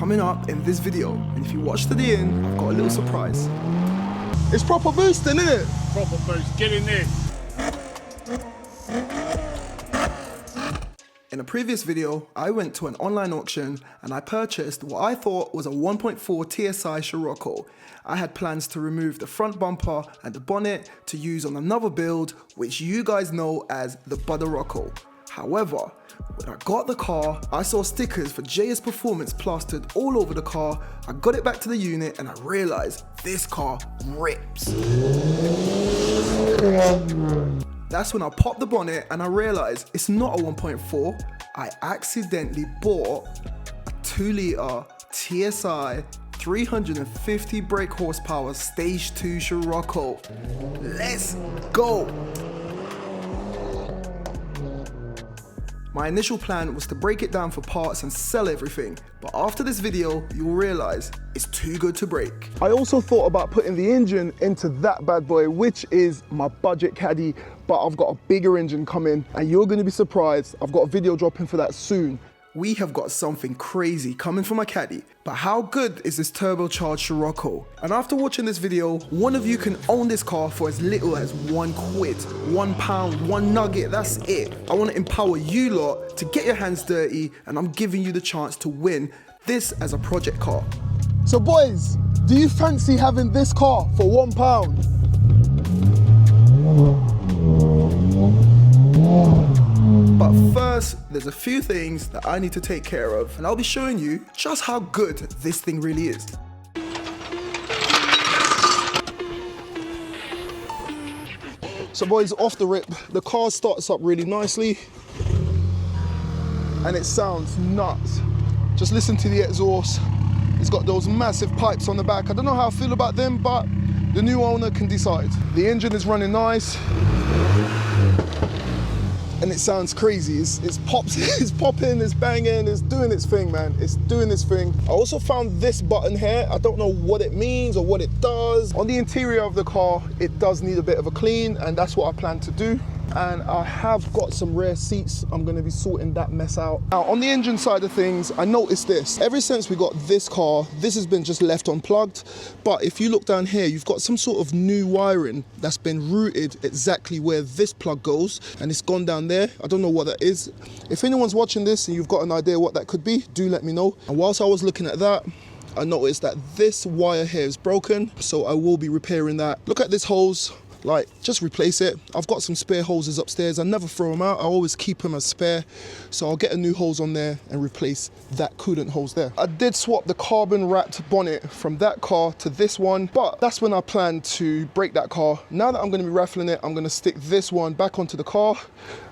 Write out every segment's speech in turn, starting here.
coming up in this video. And if you watch to the end, I've got a little surprise. It's proper boosting, isn't it? Proper boost, get in there. In a previous video, I went to an online auction and I purchased what I thought was a 1.4 TSI Scirocco. I had plans to remove the front bumper and the bonnet to use on another build, which you guys know as the Scirocco. However, when I got the car, I saw stickers for JS Performance plastered all over the car. I got it back to the unit and I realized this car rips. That's when I popped the bonnet and I realized it's not a 1.4. I accidentally bought a 2-litre TSI 350 brake horsepower stage 2 Scirocco. Let's go! My initial plan was to break it down for parts and sell everything, but after this video, you'll realize it's too good to break. I also thought about putting the engine into that bad boy, which is my budget caddy, but I've got a bigger engine coming and you're gonna be surprised. I've got a video dropping for that soon. We have got something crazy coming from my caddy, but how good is this turbocharged Scirocco? And after watching this video, one of you can own this car for as little as £1, £1, one nugget, that's it. I want to empower you lot to get your hands dirty and I'm giving you the chance to win this as a project car. So boys, do you fancy having this car for £1? But first, there's a few things that I need to take care of, and I'll be showing you just how good this thing really is. So boys, off the rip, the car starts up really nicely, and it sounds nuts. Just listen to the exhaust. It's got those massive pipes on the back. I don't know how I feel about them, but the new owner can decide. The engine is running nice. And it sounds crazy. It's popping, it's banging, it's doing its thing, man. It's doing its thing. I also found this button here. I don't know what it means or what it does. On the interior of the car, it does need a bit of a clean, and that's what I plan to do. And I have got some rear seats. I'm gonna be sorting that mess out. Now, on the engine side of things, I noticed this. Ever since we got this car, this has been just left unplugged. But if you look down here, you've got some sort of new wiring that's been routed exactly where this plug goes, and it's gone down there. I don't know what that is. If anyone's watching this and you've got an idea what that could be, do let me know. And whilst I was looking at that, I noticed that this wire here is broken, so I will be repairing that. Look at this hose. Like, just replace it. I've got some spare hoses upstairs. I never throw them out. I always keep them as spare. So I'll get a new hose on there and replace that coolant hose there. I did swap the carbon wrapped bonnet from that car to this one, but that's when I plan to break that car. Now that I'm gonna be raffling it, I'm gonna stick this one back onto the car.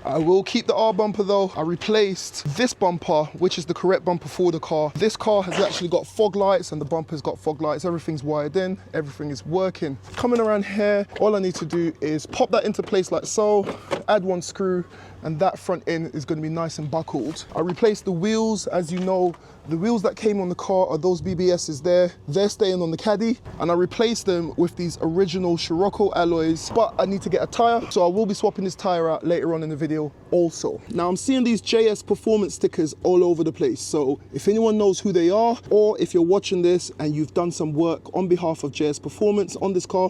I will keep the R bumper though. I replaced this bumper, which is the correct bumper for the car. This car has actually got fog lights and the bumper's got fog lights. Everything's wired in, everything is working. Coming around here, all I need to do is pop that into place like so, add one screw, and that front end is going to be nice and buckled. I replaced the wheels. As you know, the wheels that came on the car are those BBSs there. They're staying on the caddy, and I replaced them with these original Scirocco alloys, but I need to get a tire, so I will be swapping this tire out later on in the video also. Now I'm seeing these JS Performance stickers all over the place, so if anyone knows who they are, or if you're watching this and you've done some work on behalf of JS Performance on this car,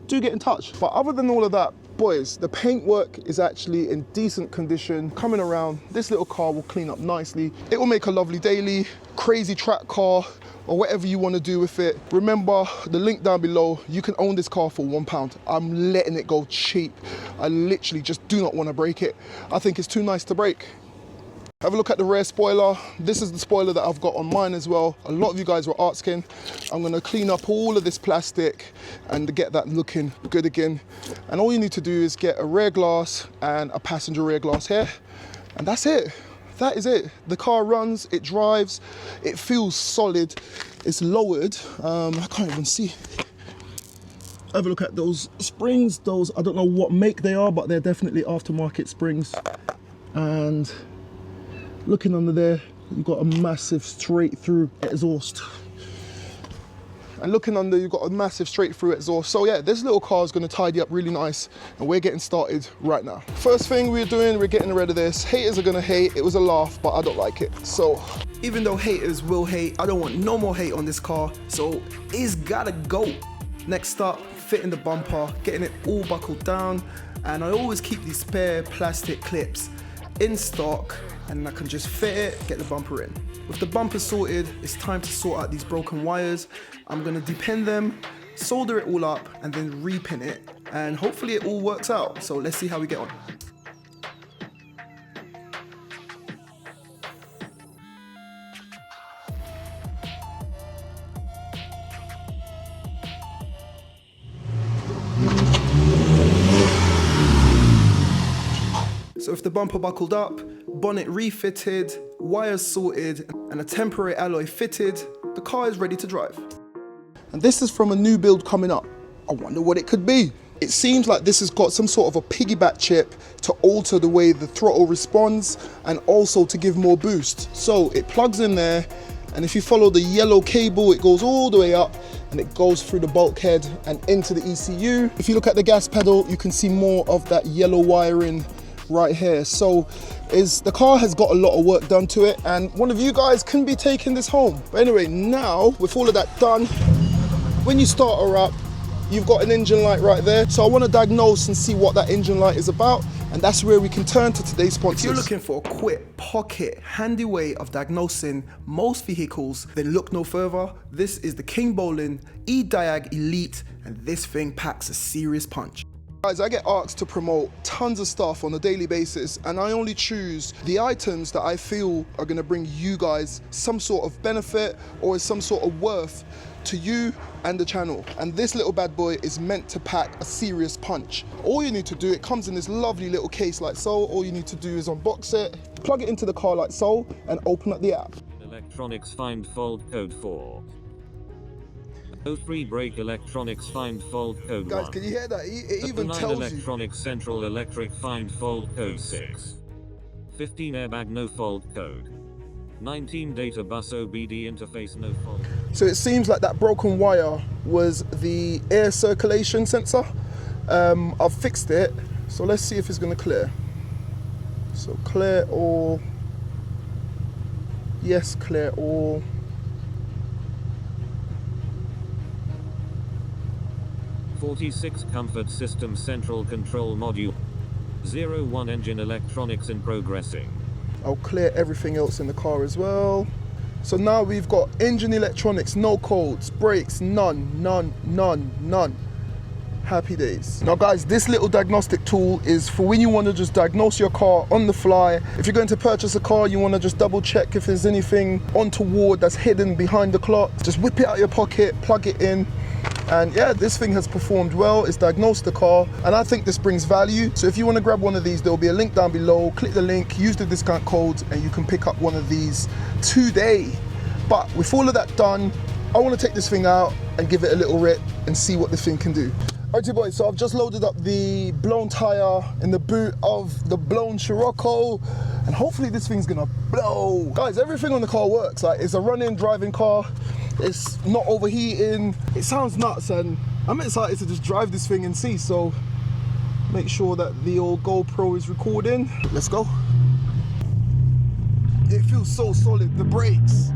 do get in touch. But other than all of that, boys, the paintwork is actually in decent condition. Coming around, this little car will clean up nicely. It will make a lovely daily, crazy track car, or whatever you want to do with it. Remember, the link down below, you can own this car for £1. I'm letting it go cheap. I literally just do not want to break it. I think it's too nice to break. Have a look at the rear spoiler. This is the spoiler that I've got on mine as well. A lot of you guys were asking. I'm gonna clean up all of this plastic and get that looking good again. And all you need to do is get a rear glass and a passenger rear glass here. And that's it. That is it. The car runs, it drives, it feels solid. It's lowered. I can't even see. Have a look at those springs. Those, I don't know what make they are, but they're definitely aftermarket springs. And looking under there, you've got a massive straight through exhaust. And looking under, you've got a massive straight through exhaust. So yeah, this little car is gonna tidy up really nice, and we're getting started right now. First thing we're doing, we're getting rid of this. Haters are gonna hate. It was a laugh, but I don't like it. So Even though haters will hate, I don't want no more hate on this car, so it's gotta go. Next up, fitting the bumper, getting it all buckled down, and I always keep these spare plastic clips in stock, and I can just fit it, get the bumper in. With the bumper sorted, it's time to sort out these broken wires. I'm gonna depin them, solder it all up, and then repin it, and hopefully it all works out. So let's see how we get on. So if the bumper buckled up, bonnet refitted, wires sorted, and a temporary alloy fitted, the car is ready to drive. And this is from a new build coming up. I wonder what it could be. It seems like this has got some sort of a piggyback chip to alter the way the throttle responds and also to give more boost. So it plugs in there, and if you follow the yellow cable, it goes all the way up and it goes through the bulkhead and into the ECU. If you look at the gas pedal, you can see more of that yellow wiring right here. So the car has got a lot of work done to it, and one of you guys can be taking this home. But anyway, now with all of that done, when you start her up, you've got an engine light right there. So I want to diagnose and see what that engine light is about, and that's where we can turn to today's sponsors. If you're looking for a quick, pocket, handy way of diagnosing most vehicles, then look no further. This is the KINGBOLEN EDIAG Elite, and this thing packs a serious punch. Guys, I get asked to promote tons of stuff on a daily basis, and I only choose the items that I feel are gonna bring you guys some sort of benefit or some sort of worth to you and the channel. And this little bad boy is meant to pack a serious punch. All you need to do, it comes in this lovely little case like so. All you need to do is unbox it, plug it into the car like so, and open up the app. Electronics find fault code 4. 03 brake electronics find fault code 1. Guys, can you hear that? It even tells you. Electronics central electric find fault code 6. 15 airbag no fault code. 19 data bus OBD interface no fault. So it seems like that broken wire was the air circulation sensor. I've fixed it, so let's see if it's gonna clear. So clear all. Yes, clear all. .46 comfort system central control module. 01 engine electronics in progressing. I'll clear everything else in the car as well. So now we've got engine electronics, no codes, brakes, none. Happy days. Now guys, this little diagnostic tool is for when you want to just diagnose your car on the fly. If you're going to purchase a car, you want to just double check if there's anything untoward that's hidden behind the clock. Just whip it out of your pocket, plug it in. And yeah, this thing has performed well. It's diagnosed the car, and I think this brings value. So if you want to grab one of these, there'll be a link down below. Click the link, use the discount code, and you can pick up one of these today. But with all of that done, I want to take this thing out and give it a little rip and see what this thing can do. Alrighty boys, so I've just loaded up the blown tire in the boot of the blown Scirocco, and hopefully this thing's gonna blow. Guys, everything on the car works. Like, it's a running, driving car. It's not overheating. It sounds nuts, and I'm excited to just drive this thing and see. So make sure that the old GoPro is recording. Let's go. It feels so solid. The brakes,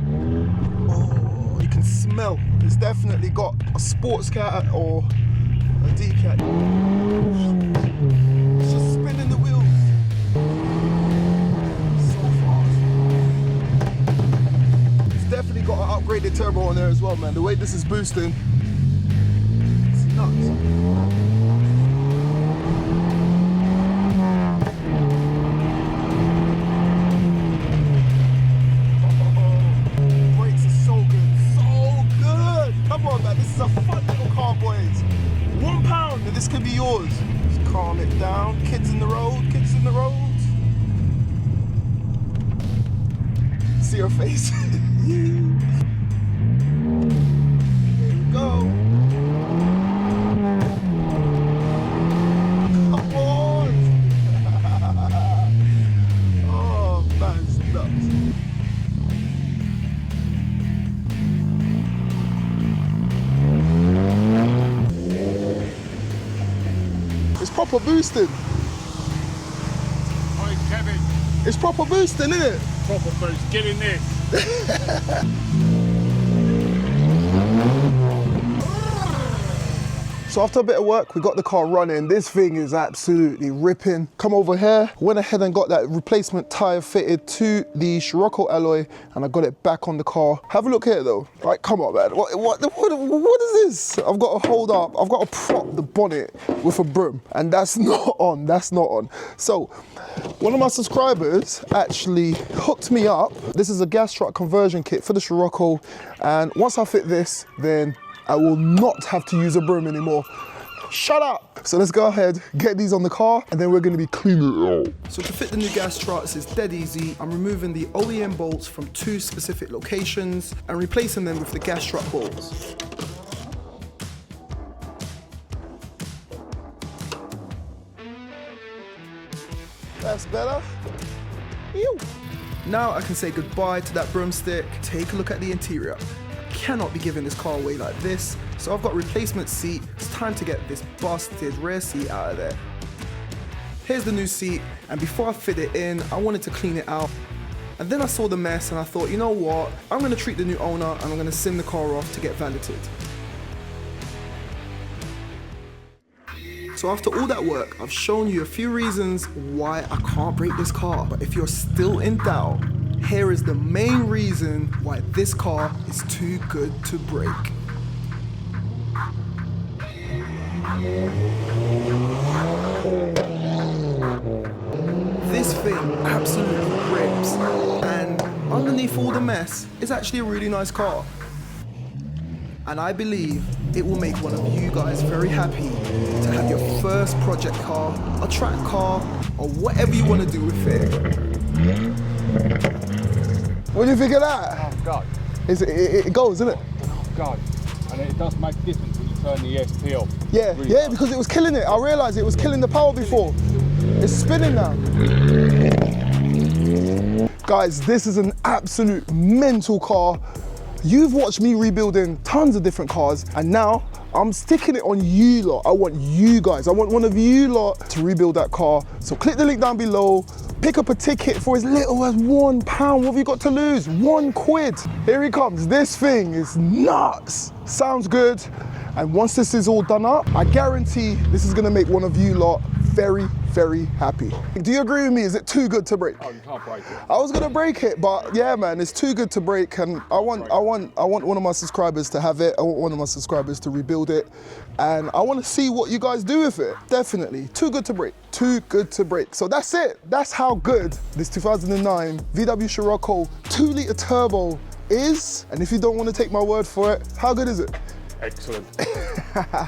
oh, you can smell. It's definitely got a sports cat or a D cat. It's just spinning the wheels so fast. It's definitely got an upgraded turbo on there as well, man. The way this is boosting, it's nuts. This is a fun little car, boys. £1 and this could be yours. Just calm it down. Kids in the road, kids in the road. See her face. Here we go. Come on. Oh, man, it's nuts. Proper boosting. Hi Kevin. It's proper boosting, isn't it? Proper boost. Get in this. So after a bit of work, we got the car running. This thing is absolutely ripping. Come over here, went ahead and got that replacement tire fitted to the Scirocco alloy, and I got it back on the car. Have a look here though. Right, come on, man. What is this? I've got to hold up. I've got to prop the bonnet with a broom, and that's not on. That's not on. So one of my subscribers actually hooked me up. This is a gas truck conversion kit for the Scirocco, and once I fit this, then I will not have to use a broom anymore. Shut up! So let's go ahead, get these on the car, and then we're gonna be cleaning it out. So to fit the new gas trucks is dead easy. I'm removing the OEM bolts from 2 specific locations and replacing them with the gas truck bolts. That's better. Ew. Now I can say goodbye to that broomstick. Take a look at the interior. Cannot be giving this car away like this, so I've got replacement seat. It's time to get this busted rear seat out of there. Here's the new seat, and before I fit it in, I wanted to clean it out. And then I saw the mess and I thought, you know what, I'm going to treat the new owner and I'm going to send the car off to get valeted. So after all that work, I've shown you a few reasons why I can't break this car. But if you're still in doubt, here is the main reason why this car is too good to break. This thing absolutely rips, and underneath all the mess is actually a really nice car. And I believe it will make one of you guys very happy to have your first project car, a track car, or whatever you want to do with it. What do you think of that? Oh God. It goes, isn't it? Oh God. And it does make a difference when you turn the ESP off. Yeah, really yeah, because it was killing it. I realised it was killing the power before. It's spinning now. Guys, this is an absolute mental car. You've watched me rebuilding tons of different cars, and now I'm sticking it on you lot. I want you guys, I want one of you lot to rebuild that car. So click the link down below, pick up a ticket for as little as £1. What have you got to lose? £1. Here he comes. This thing is nuts. Sounds good. And once this is all done up, I guarantee this is gonna make one of you lot very, very happy. Do you agree with me? Is it too good to break? Oh, you can't break it. I was gonna break it, but yeah, man, it's too good to break, and I want one of my subscribers to have it. I want one of my subscribers to rebuild it, and I want to see what you guys do with it. Definitely, too good to break. Too good to break. So that's it. That's how good this 2009 VW Scirocco 2-litre turbo is. And if you don't want to take my word for it, how good is it? Excellent.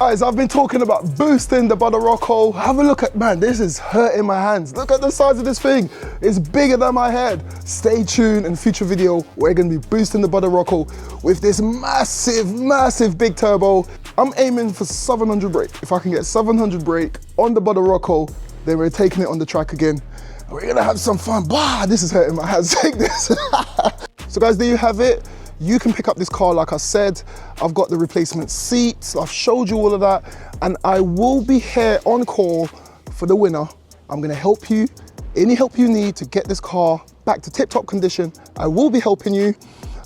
Guys, I've been talking about boosting the Scirocco. Have a look at, man, this is hurting my hands. Look at the size of this thing. It's bigger than my head. Stay tuned. In future video, we're gonna be boosting the Scirocco with this massive, massive big turbo. I'm aiming for 700 brake. If I can get 700 brake on the Scirocco, then we're taking it on the track again. We're gonna have some fun. Bah, this is hurting my hands. Take this. So guys, there you have it. You can pick up this car, like I said. I've got the replacement seats. I've showed you all of that. And I will be here on call for the winner. I'm gonna help you. Any help you need to get this car back to tip-top condition, I will be helping you.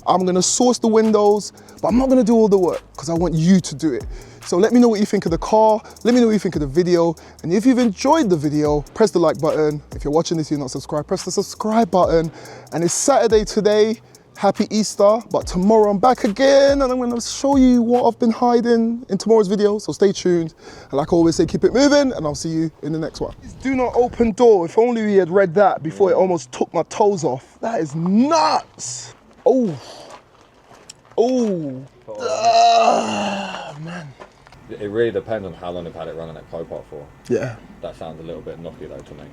I'm gonna source the windows, but I'm not gonna do all the work because I want you to do it. So let me know what you think of the car. Let me know what you think of the video. And if you've enjoyed the video, press the like button. If you're watching this, you're not subscribed, press the subscribe button. And it's Saturday today. Happy Easter, but tomorrow I'm back again and I'm gonna show you what I've been hiding in tomorrow's video, so stay tuned. And like I always say, keep it moving, and I'll see you in the next one. Do not open door. If only we had read that before it almost took my toes off. That is nuts. Oh. Oh. Man. It really depends on how long they've had it running at copart for. Yeah. That sounds a little bit knocky though to me.